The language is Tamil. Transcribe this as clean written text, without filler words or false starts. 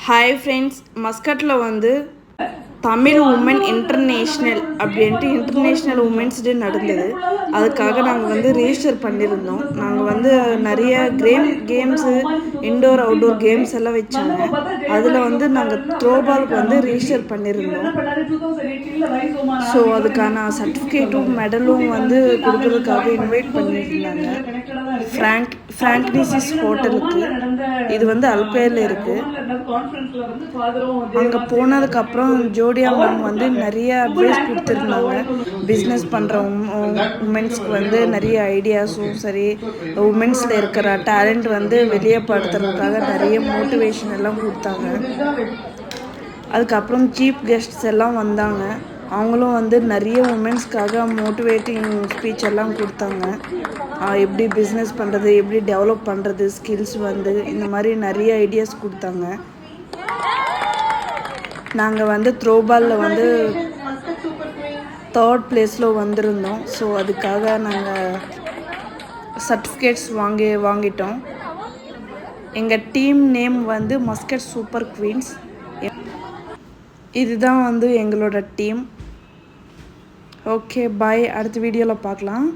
ஹாய் ஃப்ரெண்ட்ஸ், மஸ்கட்டில் வந்து தமிழ் உமன் இன்டர்நேஷ்னல் அப்படின்ட்டு இன்டர்நேஷ்னல் உமன்ஸ் டே நடந்தது. அதுக்காக நாங்கள் வந்து ரெஜிஸ்டர் பண்ணியிருந்தோம். நாங்கள் வந்து நிறைய கேம்ஸு இன்டோர் அவுட்டோர் கேம்ஸ் எல்லாம் வச்சாங்க. அதில் வந்து நாங்கள் த்ரோபாலுக்கு வந்து ரெஜிஸ்டர் பண்ணியிருந்தோம். ஸோ அதுக்கான சர்டிஃபிகேட்டும் மெடலும் வந்து கொடுக்கறதுக்காக இன்வைட் பண்ணியிருந்தாங்க ஃப்ராங்க்னிசிஸ் ஹோட்டலுக்கு. இது வந்து அல்பேரில் இருக்குது. அங்கே போனதுக்கப்புறம் ஜோடியா மேம் வந்து நிறைய அட்வைஸ் கொடுத்துருந்தாங்க. பிஸ்னஸ் பண்ணுற உமன்ஸ்க்கு வந்து நிறைய ஐடியாஸும் சரி, உமன்ஸில் இருக்கிற டேலண்ட் வந்து வெளியே படுத்துறதுக்காக நிறைய மோட்டிவேஷன் எல்லாம் கொடுத்தாங்க. அதுக்கப்புறம் சீஃப் கெஸ்ட்ஸ் எல்லாம் வந்தாங்க. அவங்களும் வந்து நிறைய உமன்ஸ்க்காக மோட்டிவேட்டிங் ஸ்பீச் எல்லாம் கொடுத்தாங்க. எப்படி பிஸ்னஸ் பண்ணுறது, எப்படி டெவலப் பண்ணுறது, ஸ்கில்ஸ் வந்து இந்த மாதிரி நிறைய ஐடியாஸ் கொடுத்தாங்க. நாங்கள் வந்து த்ரோபாலில் வந்து 3rd பிளேஸில் வந்திருந்தோம். ஸோ அதுக்காக நாங்கள் சர்டிஃபிகேட்ஸ் வாங்கிட்டோம். எங்கள் டீம் நேம் வந்து மஸ்கட் சூப்பர் குவீன்ஸ். இதுதான் வந்து எங்களோட டீம். ஓகே, பாய். அடுத்த வீடியோவில் பார்க்கலாம்.